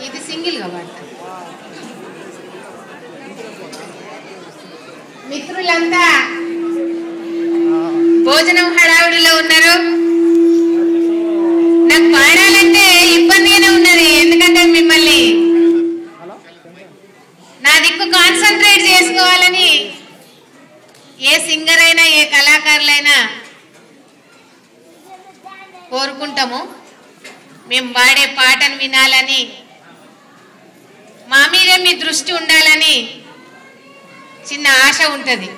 ఇది సింగిల్ గా పాడతా. మిత్రులంతా భోజనం హడావుడిలో ఉన్నారు. నాకు పాడాలంటే ఇబ్బందిగానే ఉన్నది, ఎందుకంటే మిమ్మల్ని నా దిక్కు కాన్సన్ట్రేట్ చేసుకోవాలని ఏ సింగర్ అయినా ఏ కళాకారులైనా కోరుకుంటాము. మేము పాడే పాటను వినాలని, మా మీదే మీ దృష్టి ఉండాలని చిన్న ఆశ ఉంటుంది.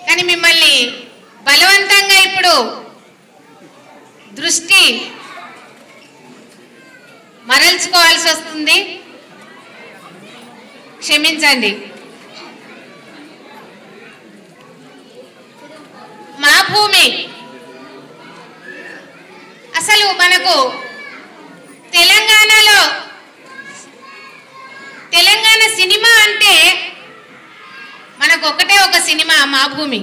కానీ మిమ్మల్ని బలవంతంగా ఇప్పుడు దృష్టి మరల్చుకోవాల్సి వస్తుంది, క్షమించండి. మా భూమి అసలు మనకు తెలంగాణలో తెలంగాణ సినిమా అంటే మనకు ఒకటే ఒక సినిమా మా భూమి.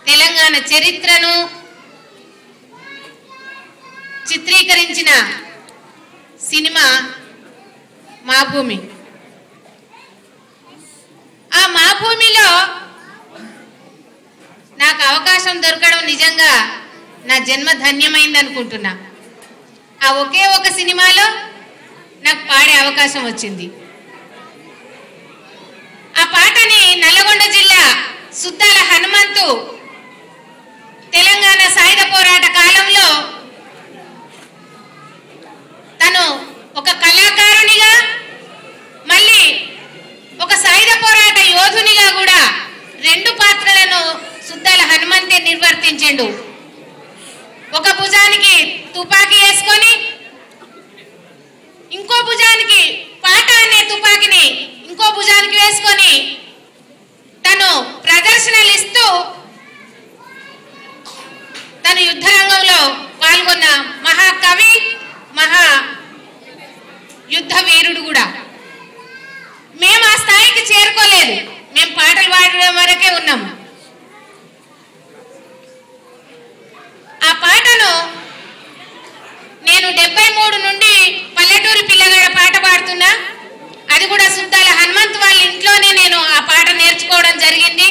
తెలంగాణ చరిత్రను చిత్రీకరించిన సినిమా మా భూమి. ఆ మా భూమిలో నాకు అవకాశం దొరకడం నిజంగా నా జన్మ ధన్యమైంది అనుకుంటున్నా. ఆ ఒకే ఒక సినిమాలో నాకు పాడే అవకాశం వచ్చింది. ఆ పాటని నల్గొండ జిల్లా సుద్దాల హనుమంతు తెలంగాణ సాయుధ పోరాట కాలంలో తను ఒక కళాకారునిగా మళ్ళీ ఒక సాయుధ పోరాట యోధునిగా కూడా రెండు పాత్రలను సుద్దాల హనుమంతే నిర్వర్తించిండు. ఒక భుజానికి తుపాకీ వేసుకొని ఇంకో భుజానికి పాట అనే తుపాకీని ఇంకో భుజానికి వేసుకొని తను ప్రదర్శనలు ఇస్తూ తను యుద్ధ రంగంలో పాల్గొన్న మహాకవి, మహా యుద్ధ వీరుడు కూడా. మేము ఆ స్థాయికి చేరుకోలేదు, మేము పాటలు పాడడం వరకే ఉన్నాము. ఆ పాటను నేను 73 నుండి పల్లెటూరి పిల్లగాడ పాట పాడుతున్నా. అది కూడా సుద్దాల హనుమంత్ వాళ్ళ ఇంట్లోనే నేను ఆ పాట నేర్చుకోవడం జరిగింది.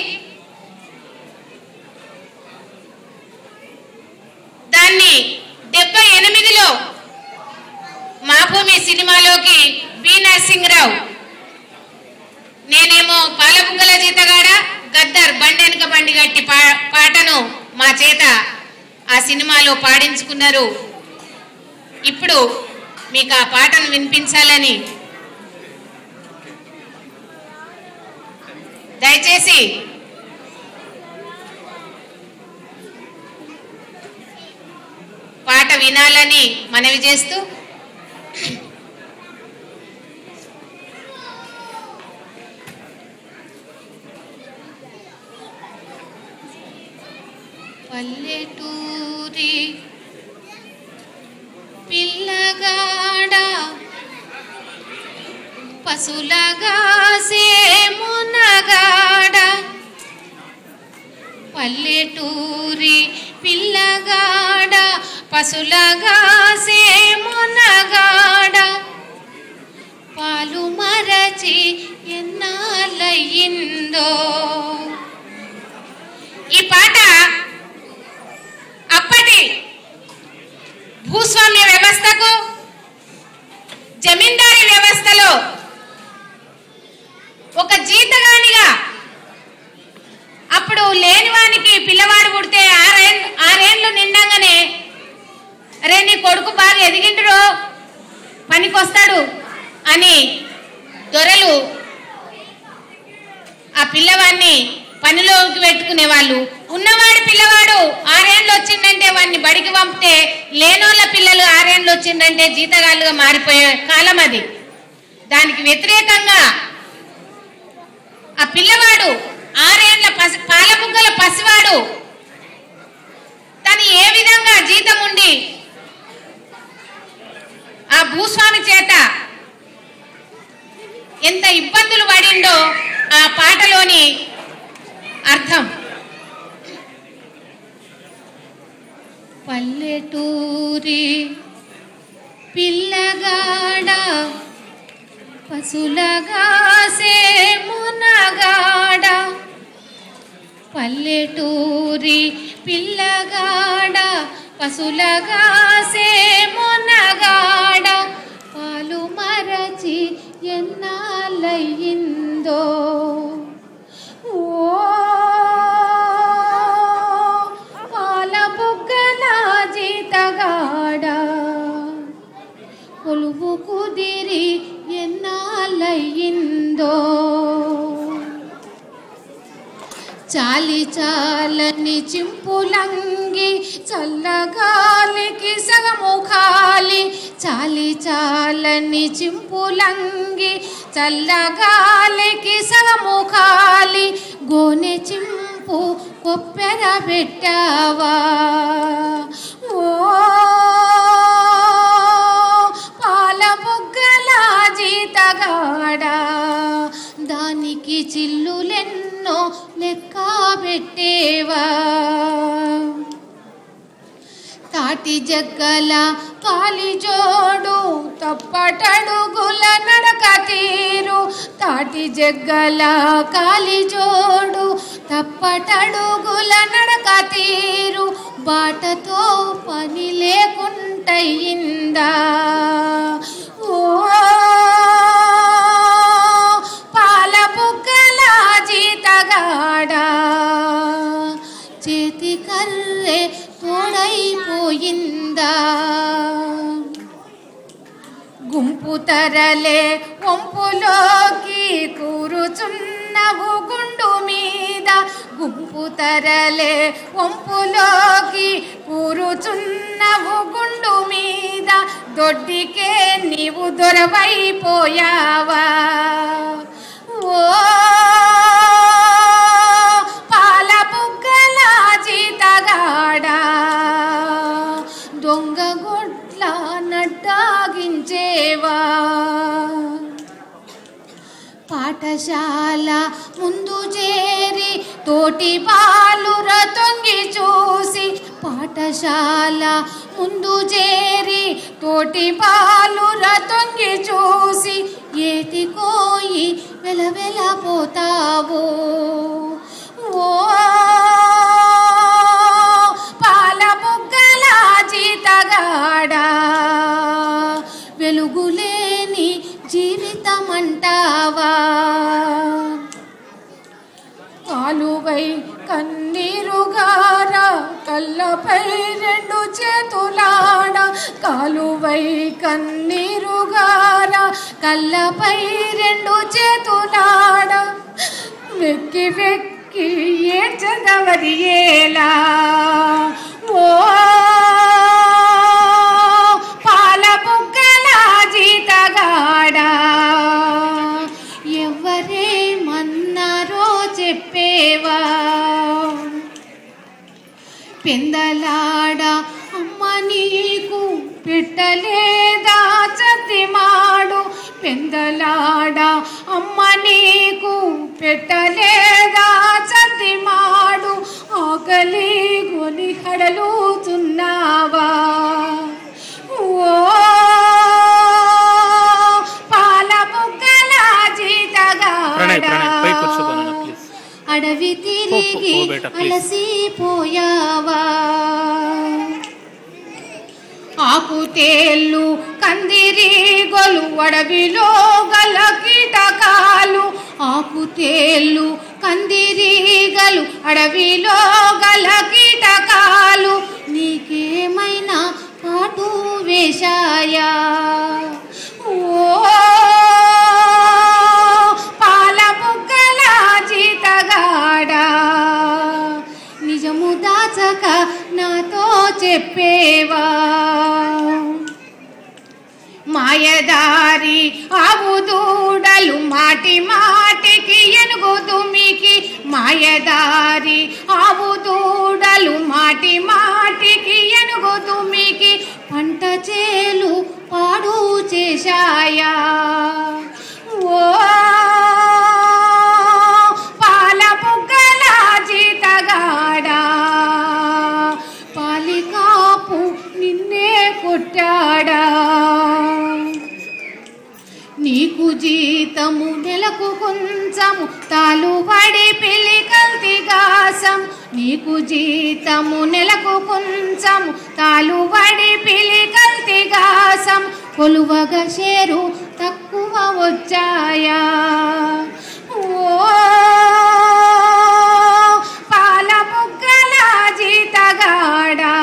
దాన్ని 78లో మా భూమి సినిమాలోకి బి నరసింహరావు, నేనేమో పాలబుగ్గల జీతగాడ, గద్దర్ బండెనక బండి గట్టి పాటను మా చేత ఆ సినిమాలో పాడించుకున్నారు. ఇప్పుడు మీకు ఆ పాటను వినిపించాలని దయచేసి పాట వినాలని మనవి చేస్తూ, పల్లెటూరి పిల్లగాడ పసులగా సేమునగాడ, పల్లెటూరి పిల్లగాడ పసులగా సేమునగాడ, పాలు మరచి ఎన్నాళ్ళయిందో. ఈ పాట అప్పటి భూస్వామ్య వ్యవస్థకు, జమీందారీ వ్యవస్థలో ఒక జీతగానిగా, అప్పుడు లేనివానికి పిల్లవాడు పుడితే ఆరేళ్ళు నిండంగానే అరే నీ కొడుకు బాగా ఎదిగిండ్రో పనికొస్తాడు అని దొరలు ఆ పిల్లవాడిని పనిలోకి పెట్టుకునే వాళ్ళు. ఉన్నవాడి పిల్లవాడు 6 ఏళ్ళు వచ్చిందంటే వాడిని బడికి పంపితే, లేనోళ్ళ పిల్లలు 6 ఏళ్ళు వచ్చిందంటే జీతగాళ్ళుగా మారిపోయే కాలం అది. దానికి వ్యతిరేకంగా ఆ పిల్లవాడు 6 ఏళ్ల పాలబుగ్గల పసివాడు తను ఏ విధంగా జీతం ఉండి ఆ భూస్వామి చేత ఎంత ఇబ్బందులు పడిందో ఆ పాటలోని అర్థం. పల్లెటూరి పిల్లగాడ పసులగాసే మునగాడ పల్లెటూరి పిల్లగాడ పసులగాసే మునగాడ పాలు మరచి ఎన్నాళ్ళయిందో ఓ పాల బుగ్గల జీతగాడ కొలువు కుదిరి ఎన్నాళ్ళయిందో చాలి చాలని చింపులంగి చల్లగాలికి సగము ఖాళీ చాలి చాలని చింపులంగి చల్లగాలికి సగము ఖాళీ గోనె చింపు కొప్పెర పెట్టావా ఓ పాల బుగ్గల జీతగాడ దానికి చిల్లులెన్నో లెక్క పెట్టేవా తాటి జగ్గల కాలిజోడు తప్పటడుగుల నడక తీరు తాటి జగ్గల కాలిజోడు తప్పటడుగుల నడక తీరు బాటతో పని లేకుంటయిందా ఓ పాల బుగ్గల జీతగాడ చేతి కర్రె తోడైపోయిందా గుంపు తరలే వంపులోకి కూరుచున్నవు గుండు మీద గుంపు తరలే వంపులోకి కూరుచున్నవు గుండు మీద దొడ్డికే నీవు దొరవైపోయావా ఓ పాల బుగ్గల జీతగాడ దొంగ గొడ్ల నడ్డాగించేవా పాఠశాల ముందు చేరి తోటి బాలుర తొంగి చూసి పాఠశాల ముందు చేరి తోటి బాలుర తొంగి చూసి ఏటి కోయి వెలవెలపోతావు ఓ పాల బుగ్గల జీతగాడ వెలుగులేని జీవితమంటావా కాలువై కన్నీరుగార కళ్ళపై రెండు చేతులాడ కాలువై కన్నీరుగార కళ్ళపై రెండు చేతులాడ వెక్కి వెక్కి ఏడ్చదవరి ఏలా ఓ పాల బుగ్గల జీతగాడ ఎవరేమన్నారో చెప్పేవా పెందలాడ అమ్మ నీకు పెట్టలేదా చతిమాడు పెందలాడ అమ్మ నీకు పెట్టలేదా చతిమాడు ఆకలి గొని హడలుతున్నావా ఓ పాల బుగ్గల జీతగాడ అడవి తిరిగి అలసిపోయావా ఆకుతేళ్ళు కందిరీగలు అడవిలో గల కీటకాలు ఆకుతేళ్ళు కందిరీగలు అడవిలో గల కీటకాలు నీకేమైనా కాటు వేశాయా ఓ పాల బుగ్గల జీతగాడ నిజము దాచక నాతో చెప్పేవా మాయదారి ఆవు దూడలు మాటి మాటికి ఎనుగుదుమికి మాయదారి ఆవు దూడలు మాటి మాటికి ఎనుగుదుమికి పంట చేలు పాడు చేశాయా ఓ పాల బుగ్గల జీతగాడ పాలికాపు నిన్నే కొట్టాడా నీకు జీతము నెలకు కొంచెము తాలుబడి పిలికల్తిగాసం నీకు జీతము నెలకు కొంచెము తాలుబడి పిలికల్తిగాసం కొలువగా షేరు తక్కువ వచ్చాయా ఓ పాల బుగ్గల జీతగాడా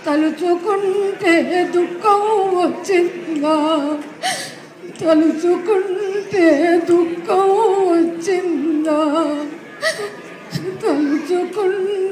తలుచుకుంటే దుఃఖం వచ్చిందా తలుచుకుంటే దుఃఖం వచ్చిందా తలుచుకుంటే